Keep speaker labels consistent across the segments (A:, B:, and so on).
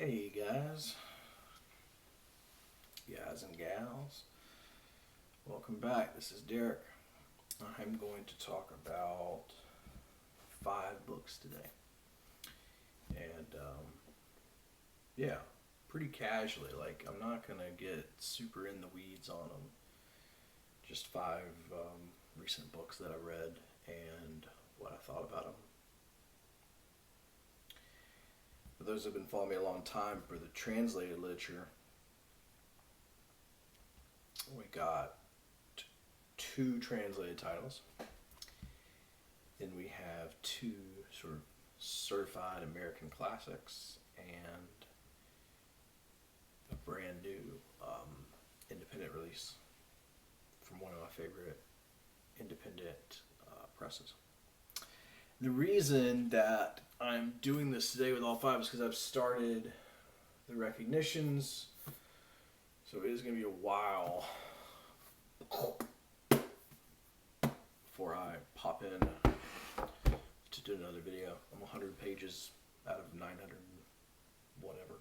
A: Hey guys and gals, welcome back. This is Derek. I'm going to talk about 5 books today. And yeah, pretty casually. Like, I'm not going to get super in the weeds on them. Just 5 recent books that I read and what I thought about them. For those who have been following me a long time, for the translated literature, we got 2 translated titles. Then we have 2 sort of certified American classics and a brand new independent release from one of my favorite independent presses. The reason that I'm doing this today with all 5 is because I've started the recognitions, so it is going to be a while before I pop in to do another video. I'm 100 pages out of 900 whatever,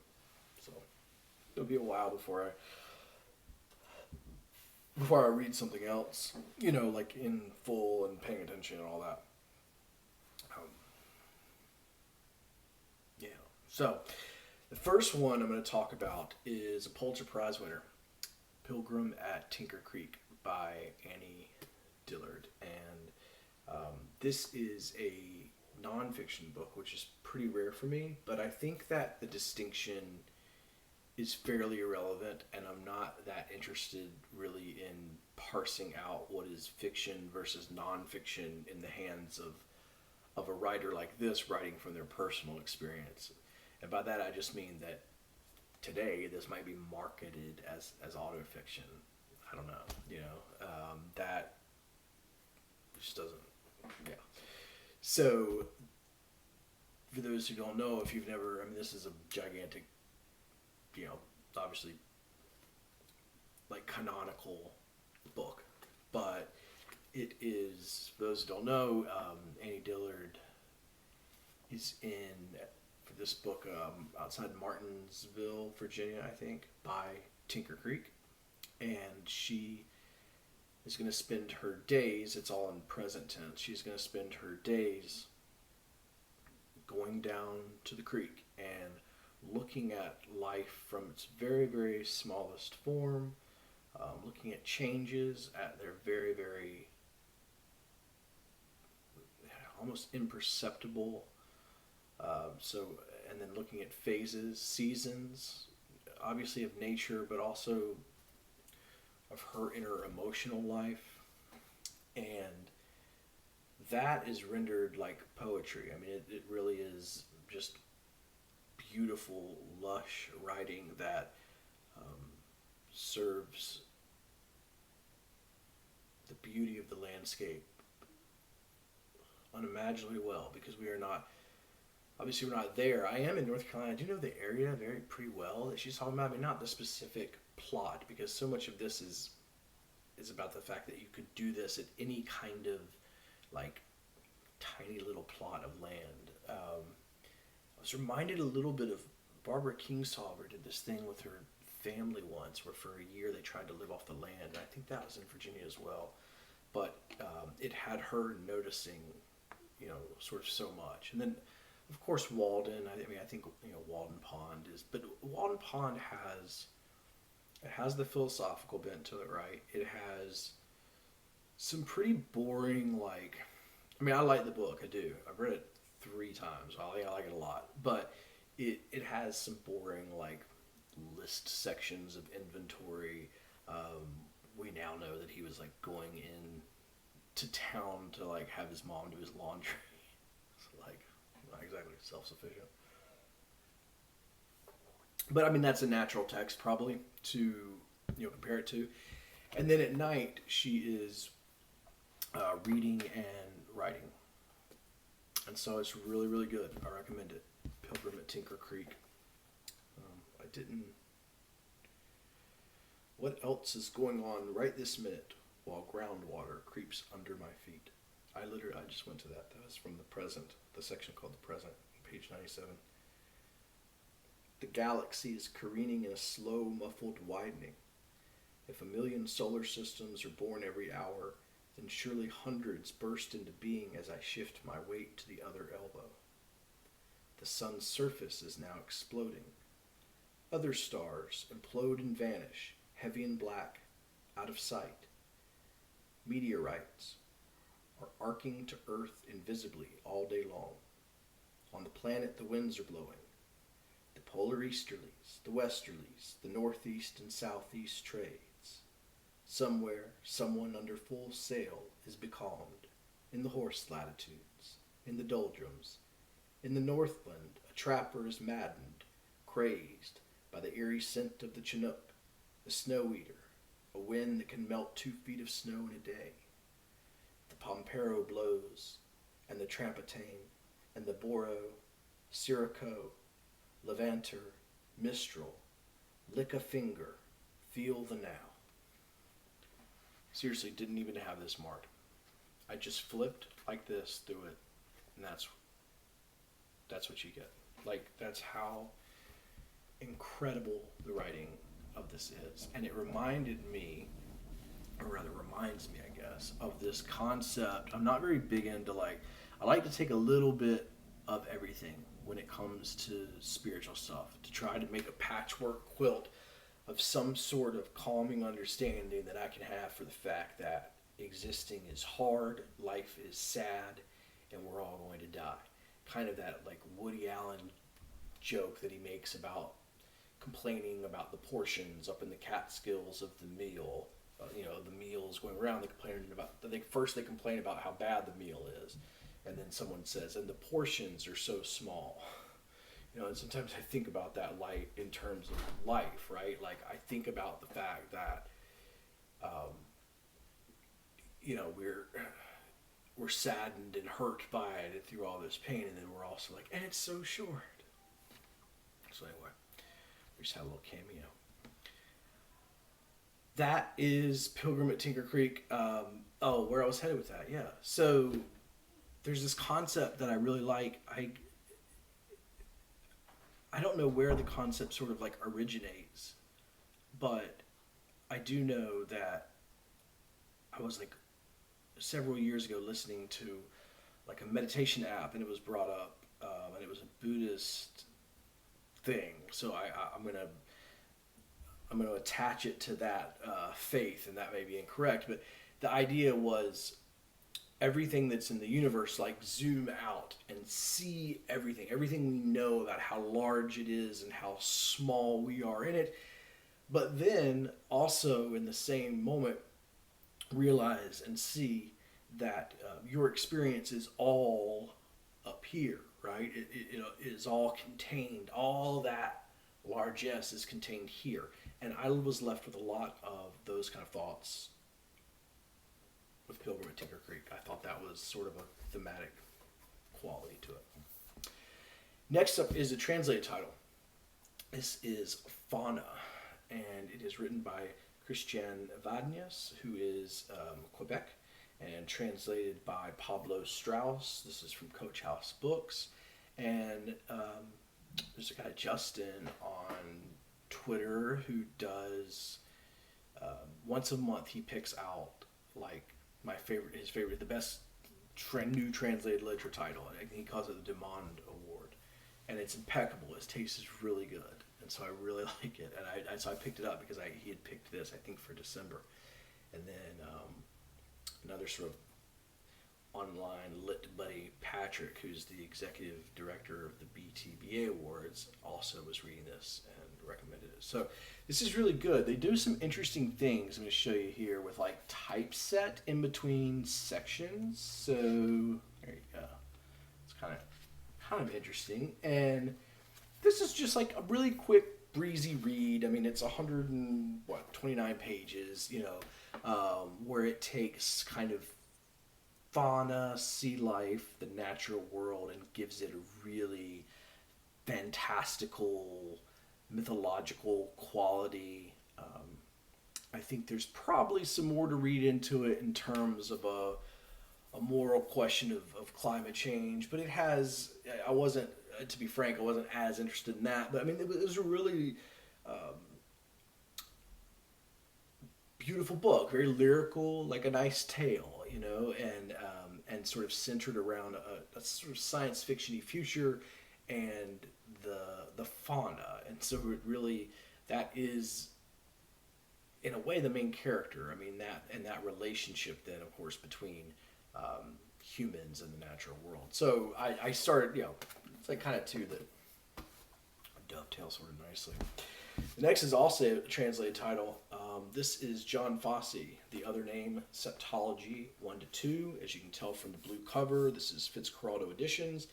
A: so it'll be a while before I read something else, like in full and paying attention and all that. Yeah. So the first one I'm going to talk about is a Pulitzer Prize winner, Pilgrim at Tinker Creek by Annie Dillard. And this is a nonfiction book, which is pretty rare for me, but I think that the distinction is fairly irrelevant, and I'm not that interested really in parsing out what is fiction versus nonfiction in the hands of a writer like this writing from their personal experience. And by that I just mean that today this might be marketed as autofiction. I don't know, that just doesn't, yeah. So for those who don't know, if you've never, this is a gigantic, obviously like canonical book, but it is, for those who don't know, Annie Dillard is in, for this book, outside Martinsville, Virginia, I think, by Tinker Creek. And she is going to spend her days, it's all in present tense, she's going to spend her days going down to the creek and looking at life from its very, very smallest form, looking at changes at their very, very almost imperceptible. And then looking at phases, seasons, obviously of nature, but also of her inner emotional life. And that is rendered like poetry. It really is just beautiful, lush writing that serves the beauty of the landscape unimaginably well, because we're not there. I am in North Carolina. I do know the area very pretty well that she's talking about. Not the specific plot, because so much of this is about the fact that you could do this at any kind of like tiny little plot of land. I was reminded a little bit of Barbara Kingsolver did this thing with her family once, where for a year they tried to live off the land. I think that was in Virginia as well, but it had her noticing, sort of so much. And then, of course, Walden. I think Walden Pond is, but Walden Pond has the philosophical bent to it, right? It has some pretty boring, like, I like the book, I do. I've read it 3 times. I like it a lot, but it has some boring, like, list sections of inventory. We now know that he was like going in to town to like have his mom do his laundry. So, like, not exactly self-sufficient. But that's a natural text probably to compare it to. And then at night she is reading and writing, and so it's really, really good. I recommend it. Pilgrim at Tinker Creek. I didn't. What else is going on right this minute while groundwater creeps under my feet? I just went to that. That was from the present, the section called the present, page 97. The galaxy is careening in a slow, muffled widening. If 1,000,000 solar systems are born every hour, then surely hundreds burst into being as I shift my weight to the other elbow. The sun's surface is now exploding. Other stars implode and vanish, heavy and black, out of sight. Meteorites are arcing to Earth invisibly all day long. On the planet, the winds are blowing. The polar easterlies, the westerlies, the northeast and southeast trades. Somewhere, someone under full sail is becalmed, in the horse latitudes, in the doldrums. In the northland, a trapper is maddened, crazed by the eerie scent of the chinook, the snow-eater, a wind that can melt 2 feet of snow in a day. The pampero blows, and the trampatane, and the boro, sirocco, levanter, mistral, lick a finger, feel the now. Seriously, didn't even have this marked. I just flipped like this through it, and that's what you get. Like, that's how incredible the writing of this is. And it reminded me, or rather reminds me, I guess, of this concept. I'm not very big into, I like to take a little bit of everything when it comes to spiritual stuff, to try to make a patchwork quilt of some sort of calming understanding that I can have for the fact that existing is hard, life is sad, and we're all going to die. Kind of that Woody Allen joke that he makes about complaining about the portions up in the Catskills of the meal. The meal's going around. They complain about how bad the meal is, and then someone says, and the portions are so small. And sometimes I think about that in terms of life, right? I think about the fact that, we're saddened and hurt by it and through all this pain, and then we're also and it's so short. So anyway, we just had a little cameo. That is Pilgrim at Tinker Creek. Where I was headed with that, yeah. So there's this concept that I really like. I don't know where the concept sort of originates, but I do know that I was several years ago listening to a meditation app, and it was brought up, and it was a Buddhist thing. So I'm gonna attach it to that faith, and that may be incorrect, but the idea was everything that's in the universe, zoom out and see everything we know about how large it is and how small we are in it, but then also in the same moment realize and see that your experience is all up here, right? It is all contained. All that largesse is contained here. And I was left with a lot of those kind of thoughts with Pilgrim at Tinker Creek. I thought that was sort of a thematic quality to it. Next up is a translated title. This is Fauna, and it is written by Christiane Vadnais, who is Quebec, and translated by Pablo Strauss. This is from Coach House Books. And there's a guy, Justin, on Twitter who does, once a month he picks out his favorite, the best new translated literature title. And he calls it the Damion Award. And it's impeccable. His taste is really good. And so I really like it. And so I picked it up because he had picked this, I think, for December. And then another sort of online lit buddy, Patrick, who's the executive director of the BTBA Awards, also was reading this and recommended it. So this is really good. They do some interesting things. I'm going to show you here with typeset in between sections. So there you go. It's kind of interesting. And this is just a really quick, breezy read. I mean, it's 29 pages, where it takes kind of fauna, sea life, the natural world, and gives it a really fantastical, mythological quality. I think there's probably some more to read into it in terms of a moral question of climate change, but it has, I wasn't to be frank, I wasn't as interested in that. But I mean, it was a really um, beautiful book, very lyrical, like a nice tale, and sort of centered around a sort of science fictiony future and the fauna, and so it really that is in a way the main character. I mean that relationship then of course between humans and the natural world. So I started, it's like kind of two that dovetail sort of nicely. The next is also a translated title. This is John Fosse, the other name, Septology 1-2. As you can tell from the blue cover, this is Fitzcarraldo Editions.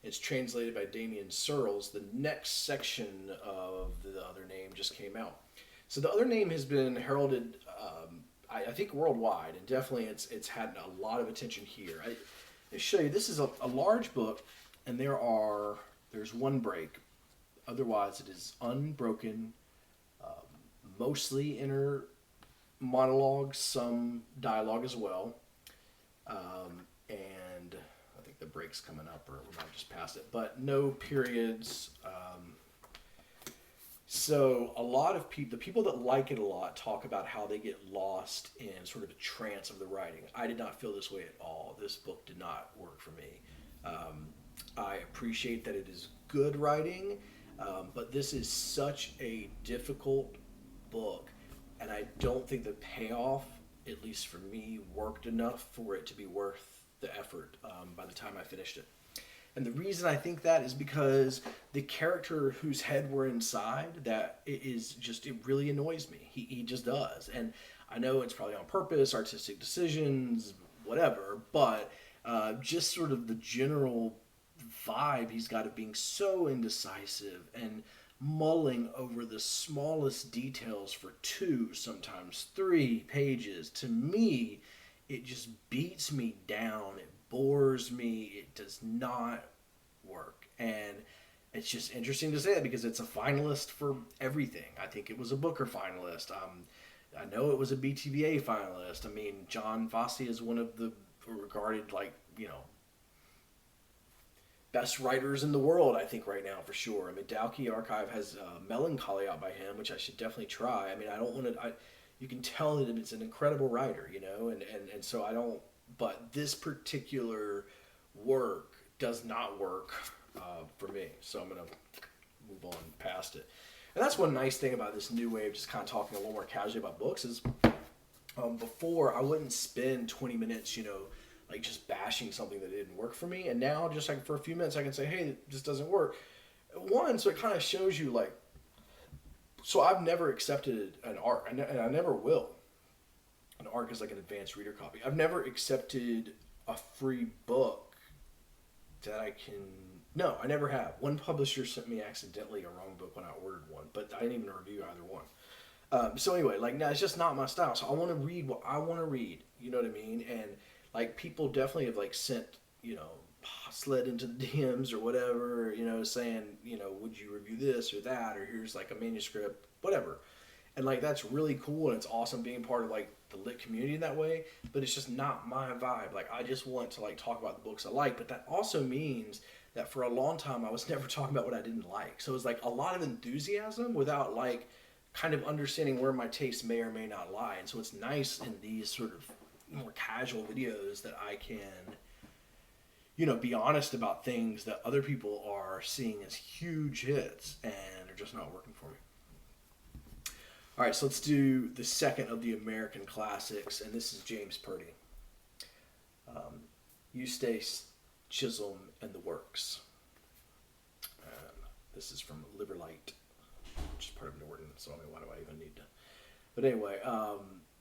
A: It's translated by Damion Searls. The next section of the other name just came out. So the other name has been heralded, I think, worldwide, and definitely it's had a lot of attention here. I show you, this is a large book, and there's one break. Otherwise, it is unbroken, mostly inner monologue, some dialogue as well, and I think the break's coming up, or we might just pass it, but no periods. So a lot of people, the people that like it a lot, talk about how they get lost in sort of a trance of the writing. I did not feel this way at all. This book did not work for me. I appreciate that it is good writing, but this is such a difficult book, and I don't think the payoff, at least for me, worked enough for it to be worth the effort by the time I finished it. And the reason I think that is because the character whose head we're inside, that it really annoys me. He just does. And I know it's probably on purpose, artistic decisions, whatever, but just sort of the general vibe he's got of being so indecisive and mulling over the smallest details for 2, sometimes 3 pages. To me, it just beats me down. It bores me. It does not work. And it's just interesting to say that because it's a finalist for everything. I think it was a Booker finalist. I know it was a BTVA finalist. I mean, John Fosse is one of the regarded, best writers in the world, I think, right now, for sure. I mean, Dalkey Archive has Melancholy out by him, which I should definitely try. I mean, I don't want to... you can tell that it's an incredible writer, and so I don't... But this particular work does not work for me, so I'm going to move on past it. And that's one nice thing about this new way of just kind of talking a little more casually about books is before I wouldn't spend 20 minutes, just bashing something that didn't work for me. And now, just like for a few minutes, I can say, hey, this doesn't work. One, so it kind of shows you, so I've never accepted an ARC, and I never will. An ARC is like an advanced reader copy. I've never accepted a free book that I can... No, I never have. One publisher sent me accidentally a wrong book when I ordered one, but I didn't even review either one. So anyway, no, it's just not my style. So I want to read what I want to read. You know what I mean? And people definitely have sent, slid into the DMs or whatever, saying, would you review this or that, or here's a manuscript, whatever. And that's really cool, and it's awesome being part of the lit community in that way, but it's just not my vibe. I just want to talk about the books I like, but that also means that for a long time I was never talking about what I didn't like. So it was a lot of enthusiasm without kind of understanding where my tastes may or may not lie. And so it's nice in these sort of more casual videos that I can, be honest about things that other people are seeing as huge hits and are just not working for me. All right, so let's do the second of the American classics, and this is James Purdy. Eustace, Chisholm, and the Works. This is from Liverlight, which is part of Norton, so why do I even need to... But anyway,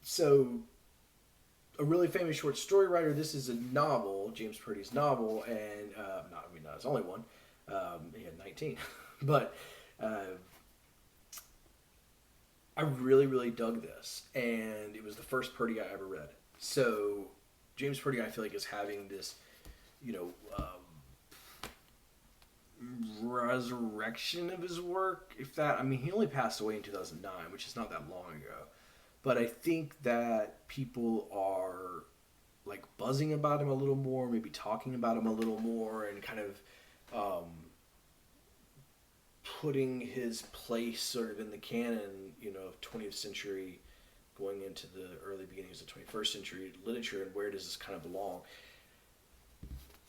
A: so a really famous short story writer. This is a novel, James Purdy's novel, and not his only one. He had 19, but I really, really dug this, and it was the first Purdy I ever read. So James Purdy, I feel is having this, resurrection of his work. He only passed away in 2009, which is not that long ago. But I think that people are buzzing about him a little more, maybe talking about him a little more, and kind of putting his place sort of in the canon, of 20th century going into the early beginnings of 21st century literature, and where does this kind of belong.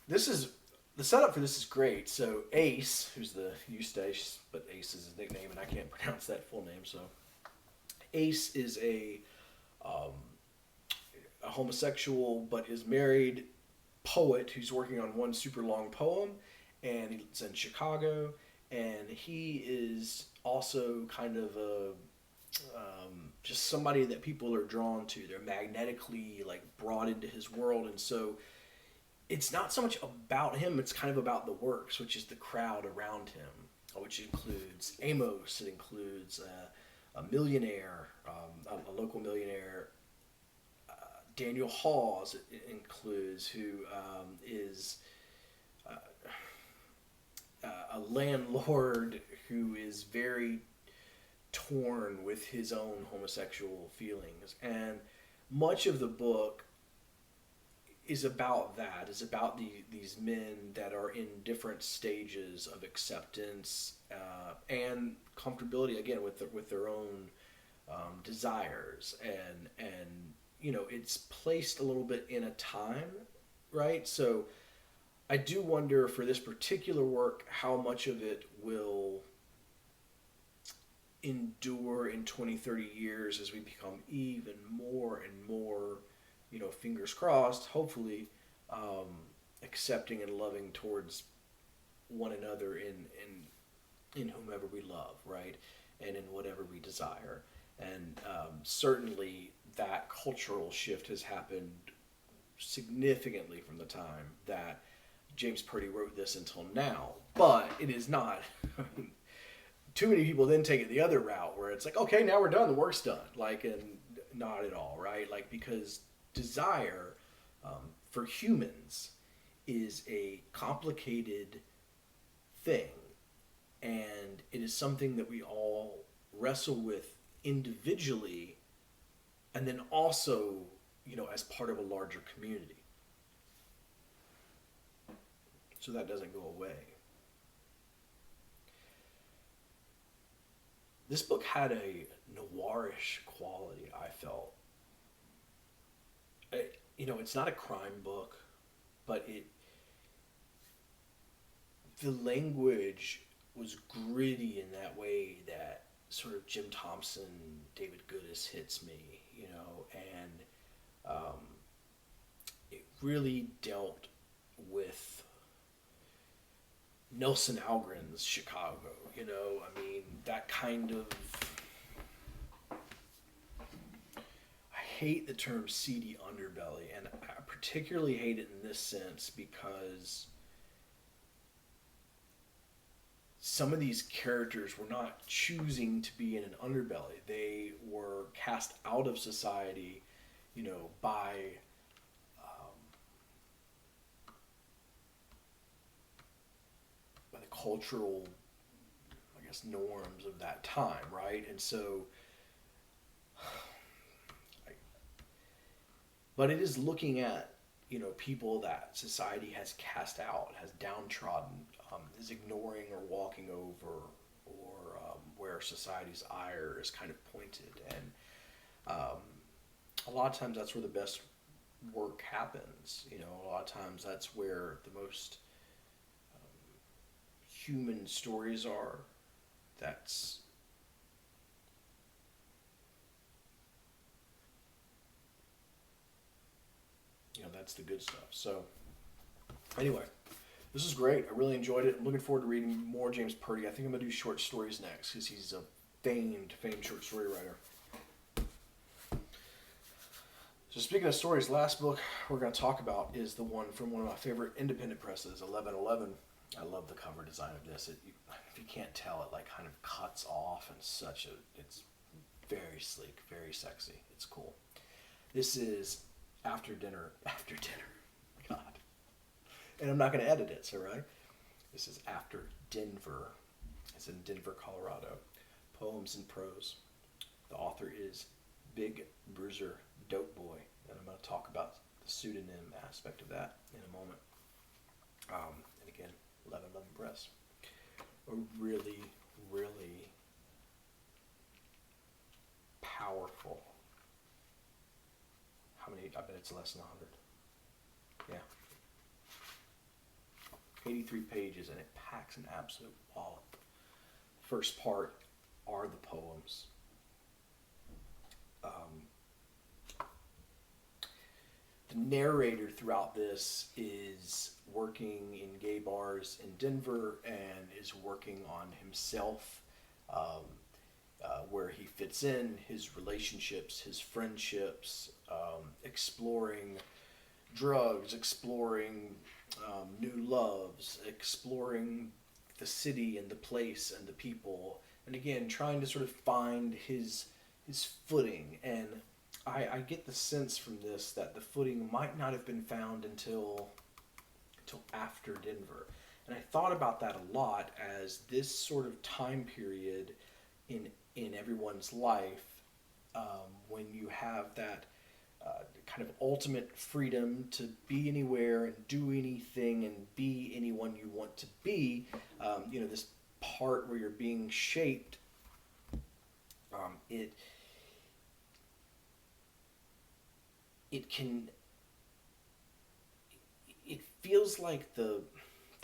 A: The setup for this is great. So Ace, who's the Eustace, but Ace is his nickname, and I can't pronounce that full name. So Ace is a homosexual, but is married poet who's working on one super long poem, and he's in Chicago, and he is also kind of just somebody that people are drawn to. They're magnetically brought into his world, and so it's not so much about him, it's kind of about the works, which is the crowd around him, which includes Amos, it includes a millionaire, a local millionaire, Daniel Hawes, it includes, who is a landlord who is very torn with his own homosexual feelings. And much of the book is about that, is about these men that are in different stages of acceptance and comfortability, again, with their own desires. And it's placed a little bit in a time, right? So I do wonder for this particular work how much of it will endure in 20, 30 years as we become even more and more, fingers crossed, hopefully, accepting and loving towards one another in whomever we love, right? And in whatever we desire. And certainly that cultural shift has happened significantly from the time that James Purdy wrote this until now. But it is not... Too many people then take it the other route where it's like, okay, now we're done, the work's done. And not at all, right? Because desire for humans is a complicated thing, and it is something that we all wrestle with individually, and then also, as part of a larger community. So that doesn't go away. This book had a noirish quality, I felt. It's not a crime book, but the language was gritty in that way that sort of Jim Thompson, David Goodis hits me, and it really dealt with Nelson Algren's Chicago, that kind of... I hate the term seedy underbelly, and I particularly hate it in this sense because some of these characters were not choosing to be in an underbelly. They were cast out of society, by the cultural, norms of that time, right? And so, but it is looking at, people that society has cast out, has downtrodden, is ignoring or walking over, or where society's ire is kind of pointed. And a lot of times that's where the best work happens. A lot of times that's where the most human stories are. That's that's the good stuff. So anyway, this is great. I really enjoyed it. I'm looking forward to reading more James Purdy. I think I'm gonna do short stories next because he's a famed short story writer. So speaking of stories, last book we're going to talk about is the one from one of my favorite independent presses, 1111. I love the cover design of this. If you can't tell, it kind of cuts off and it's very sleek, very sexy. It's cool. This is After Dinner. God. And I'm not going to edit it, so right? This is After Denver. It's in Denver, Colorado. Poems and prose. The author is Big Bruiser Dope Boy, and I'm going to talk about the pseudonym aspect of that in a moment. And again, 1111 Press. A really, I bet it's less than 100. Yeah. 83 pages, and it packs an absolute wallop. First part are the poems. The narrator throughout this is working in gay bars in Denver and is working on himself, where he fits in, his relationships, his friendships, exploring drugs, exploring new loves, exploring the city and the place and the people, and again trying to sort of find his footing. And I get the sense from this that the footing might not have been found until after Denver. And I thought about that a lot as this sort of time period in everyone's life, when you have that kind of ultimate freedom to be anywhere and do anything and be anyone you want to be. This part where you're being shaped, it feels like the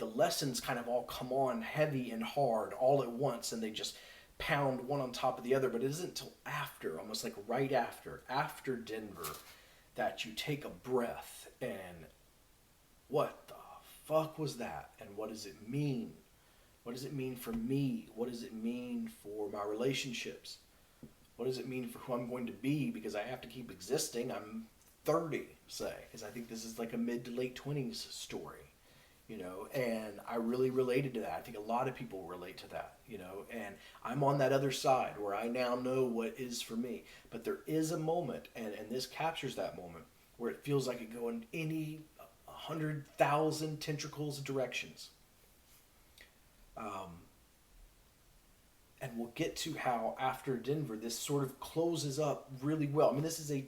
A: lessons kind of all come on heavy and hard all at once, and they just pound one on top of the other. But it isn't until after, almost like right after Denver, that you take a breath and what the fuck was that? And what does it mean? What does it mean for me? What does it mean for my relationships? What does it mean for who I'm going to be? Because I have to keep existing. I'm 30, say, because I think this is like a mid to late 20s story, and I really related to that. I think a lot of people relate to that, and I'm on that other side where I now know what is for me. But there is a moment, and this captures that moment, where it feels like it go in any 100,000 tentacles of directions. And we'll get to how after Denver this sort of closes up really well. I mean, this is a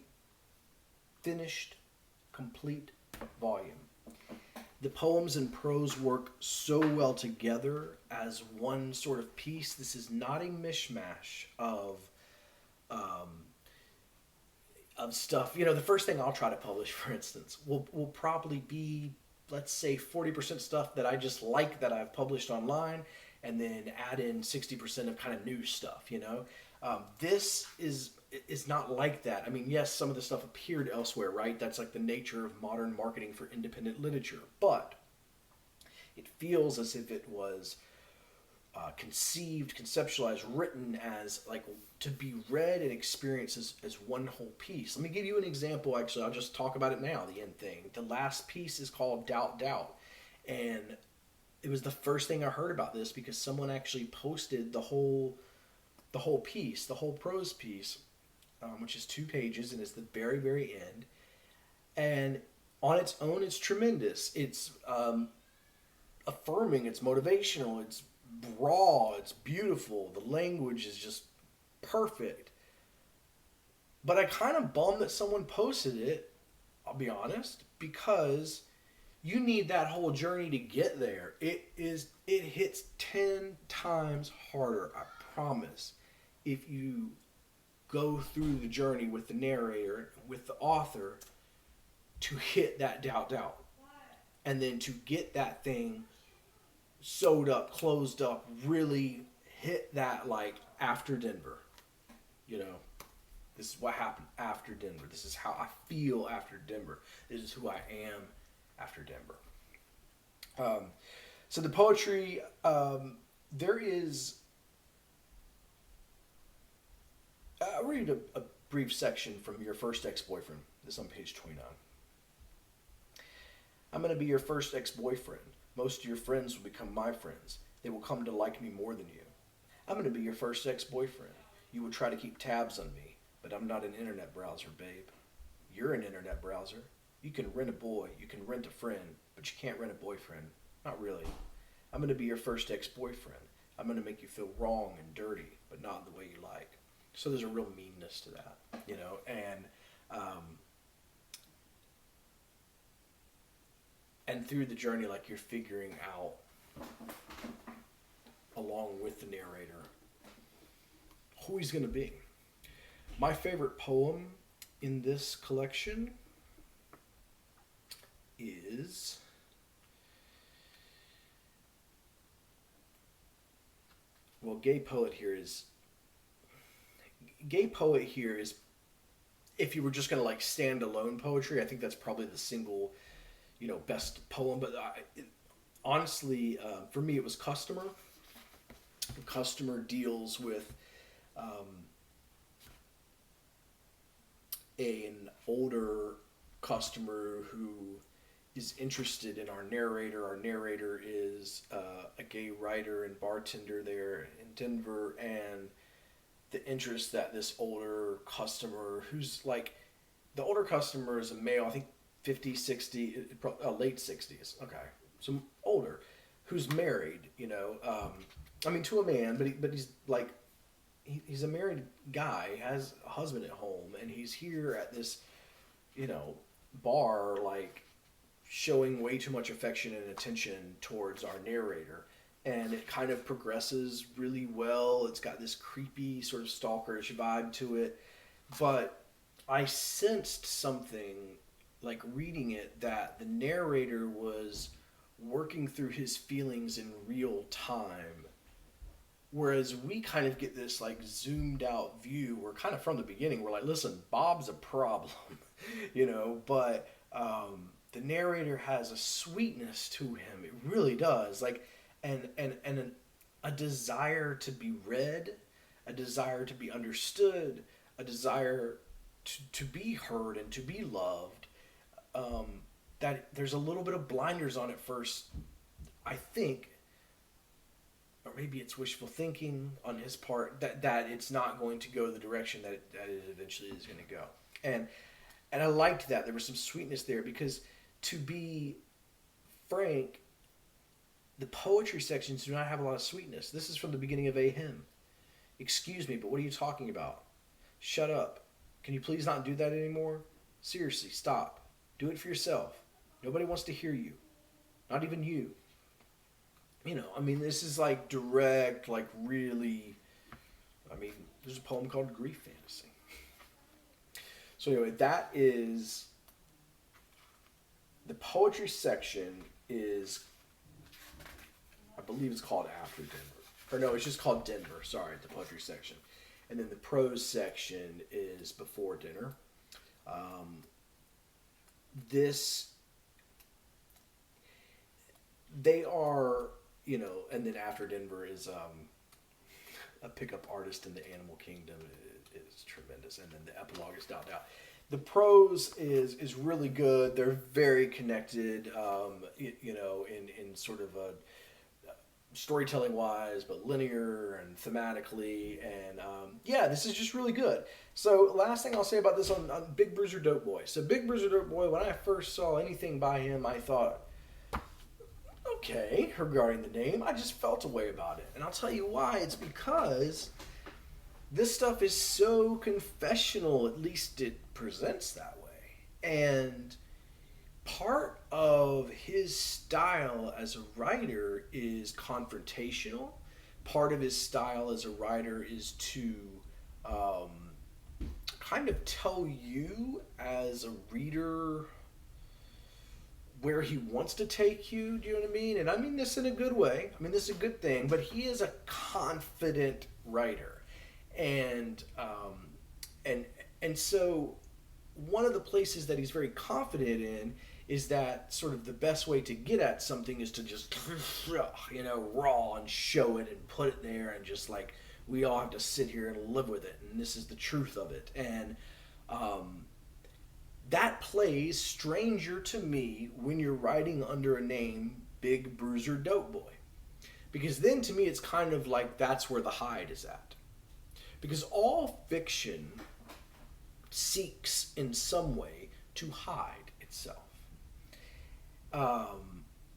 A: finished, complete volume. The poems and prose work so well together as one sort of piece. This is not a mishmash of stuff. The first thing I'll try to publish, for instance, will probably be, let's say, 40% stuff that I just like that I've published online, and then add in 60% of kind of new stuff. This is not like that. I mean, yes, some of the stuff appeared elsewhere, right? That's like the nature of modern marketing for independent literature. But it feels as if it was conceived, conceptualized, written as like to be read and experienced as one whole piece. Let me give you an example. Actually, I'll just talk about it now, the end thing. The last piece is called Doubt, Doubt. And it was the first thing I heard about this because someone actually posted the whole piece, the whole prose piece, which is 2 pages and is the very, very end. And on its own, it's tremendous. It's affirming, it's motivational, it's raw, it's beautiful. The language is just perfect. But I kind of bummed that someone posted it, I'll be honest, because you need that whole journey to get there. It hits 10 times harder, I promise, if you go through the journey with the narrator, with the author, to hit that doubt. And then to get that thing sewed up, closed up, really hit that like after Denver. This is what happened after Denver. This is how I feel after Denver. This is who I am after Denver. So the poetry, there is... I'll read a brief section from Your First Ex-Boyfriend. This is on page 29. I'm going to be your first ex-boyfriend. Most of your friends will become my friends. They will come to like me more than you. I'm going to be your first ex-boyfriend. You will try to keep tabs on me, but I'm not an internet browser, babe. You're an internet browser. You can rent a boy, you can rent a friend, but you can't rent a boyfriend. Not really. I'm going to be your first ex-boyfriend. I'm going to make you feel wrong and dirty, but not the way you like. So there's a real meanness to that, and through the journey, like you're figuring out, along with the narrator, who he's going to be. My favorite poem in this collection is well, gay poet here is if you were just gonna like stand alone poetry, I think that's probably the single best poem. But honestly, for me, it was Customer. Customer deals with um, an older customer who is interested in our narrator. Our narrator is a gay writer and bartender there in Denver, and the interest that this older customer, who's like, the older customer is a male, I think 50, 60, late 60s, okay, so older, who's married, I mean, to a man, but he's like, he's a married guy, has a husband at home, and he's here at this, bar, like, showing way too much affection and attention towards our narrator. And it kind of progresses really well. It's got this creepy sort of stalkerish vibe to it. But I sensed something, like reading it, that the narrator was working through his feelings in real time. Whereas we kind of get this like zoomed out view. We're kind of from the beginning. We're like, listen, Bob's a problem, but the narrator has a sweetness to him. It really does. Like, and a desire to be read, a desire to be understood, a desire to be heard and to be loved. That there's a little bit of blinders on it first, I think, or maybe it's wishful thinking on his part that it's not going to go the direction that it eventually is going to go. And I liked that. There was some sweetness there because, to be frank, the poetry sections do not have a lot of sweetness. This is from the beginning of a hymn. Excuse me, but what are you talking about? Shut up. Can you please not do that anymore? Seriously, stop. Do it for yourself. Nobody wants to hear you. Not even you. I mean, this is like direct, like really, there's a poem called Grief Fantasy. So anyway, that is, the poetry section is, I believe it's called After Denver. Or no, it's just called Denver, sorry, the poetry section. And then the prose section is Before Dinner. They are, and then After Denver is a pickup artist in the animal kingdom. It is tremendous. And then the epilogue is Doubt Doubt. The prose is really good. They're very connected, in sort of a storytelling wise, but linear and thematically. And this is just really good. So last thing I'll say about this on Big Bruiser Dope Boy. So Big Bruiser Dope Boy, when I first saw anything by him, I thought, okay, regarding the name, I just felt a way about it. And I'll tell you why. It's because this stuff is so confessional, at least it presents that way. And part of his style as a writer is confrontational. Part of his style as a writer is to kind of tell you as a reader where he wants to take you. Do you know what I mean? And I mean this in a good way. I mean, this is a good thing, but he is a confident writer. And so one of the places that he's very confident in is that sort of the best way to get at something is to just, raw and show it and put it there, and just like, we all have to sit here and live with it, and this is the truth of it. And that plays stranger to me when you're writing under a name Big Bruiser Dope Boy. Because then to me it's kind of like that's where the hide is at. Because all fiction seeks in some way to hide itself. A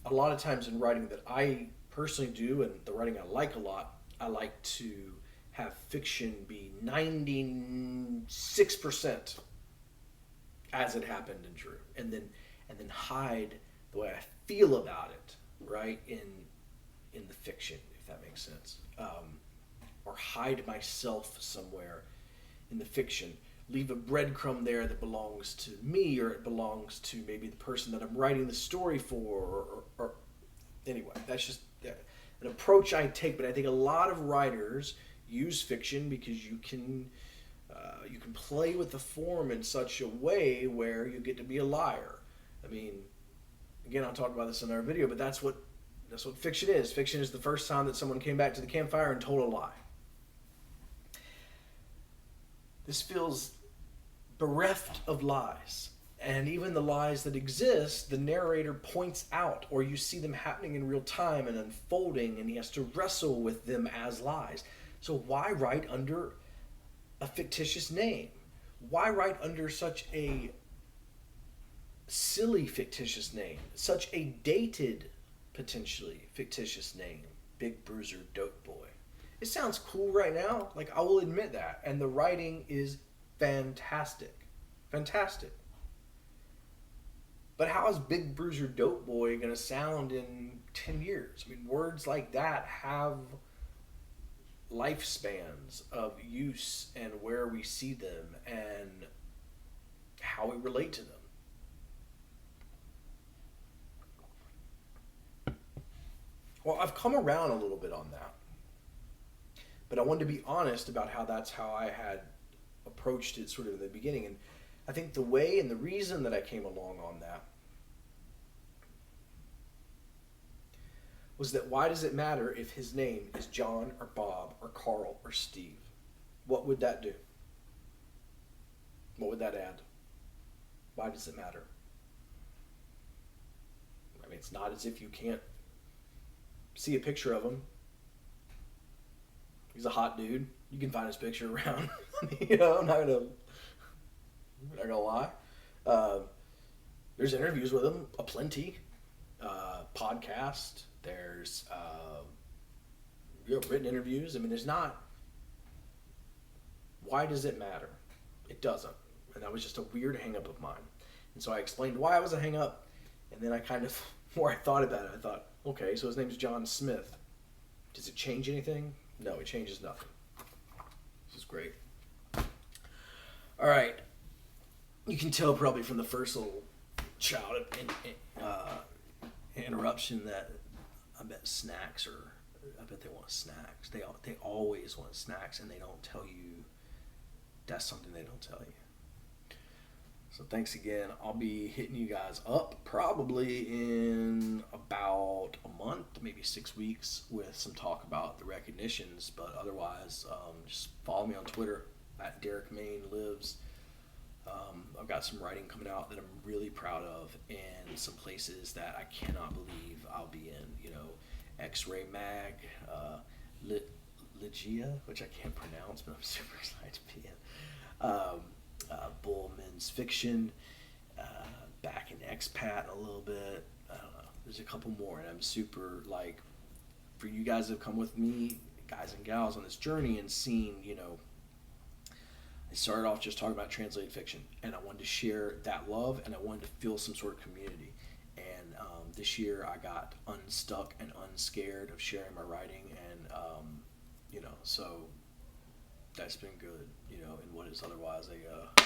A: lot of times in writing that I personally do, and the writing I like a lot, I like to have fiction be 96% as it happened and true, and then hide the way I feel about it, right, in the fiction, if that makes sense, or hide myself somewhere in the fiction. leave a breadcrumb there that belongs to me, or it belongs to maybe the person that I'm writing the story for, or anyway, that's just an approach I take. But I think a lot of writers use fiction because you can play with the form in such a way where you get to be a liar. I mean, again, I'll talk about this in our video, but that's what fiction is. Fiction is the first time that someone came back to the campfire and told a lie. This feels bereft of lies. And even the lies that exist, the narrator points out, or you see them happening in real time and unfolding, and he has to wrestle with them as lies. So why write under a fictitious name? Why write under such a silly fictitious name? Such a dated, potentially fictitious name? Big Bruiser Dope Boy. It sounds cool right now. Like, I will admit that. And the writing is fantastic. Fantastic. But how is Big Bruiser Dope Boy going to sound in 10 years? I mean, words like that have lifespans of use and where we see them and how we relate to them. Well, I've come around a little bit on that. But I wanted to be honest about that's how I had approached it sort of in the beginning. And I think the way and the reason that I came along on that was that why does it matter if his name is John or Bob or Carl or Steve? What would that do? What would that add? Why does it matter? I mean, it's not as if you can't see a picture of him. He's a hot dude. You can find his picture around. I'm not gonna lie. There's interviews with him aplenty. Podcast. There's written interviews. I mean, there's not. Why does it matter? It doesn't. And that was just a weird hang-up of mine. And so I explained why it was a hang-up, and then I kind of, more I thought about it, I thought, okay, so his name's John Smith. Does it change anything? No, it changes nothing. This is great. All right. You can tell probably from the first little child interruption that I bet they want snacks. They always want snacks, and they don't tell you. That's something they don't tell you. So thanks again. I'll be hitting you guys up probably in about a month, maybe 6 weeks, with some talk about the recognitions. But otherwise, just follow me on Twitter at Derek Main Lives. I've got some writing coming out that I'm really proud of, and some places that I cannot believe I'll be in. X-Ray Mag, Ligia, which I can't pronounce, but I'm super excited to be in. Bullman's Fiction, back in Expat a little bit. I don't know. There's a couple more, and I'm super, for you guys that have come with me, guys and gals, on this journey and seen, I started off just talking about translated fiction, and I wanted to share that love, and I wanted to feel some sort of community. And this year I got unstuck and unscared of sharing my writing, and so that's been good, in what is otherwise a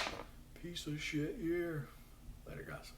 A: piece of shit year. Later, guys.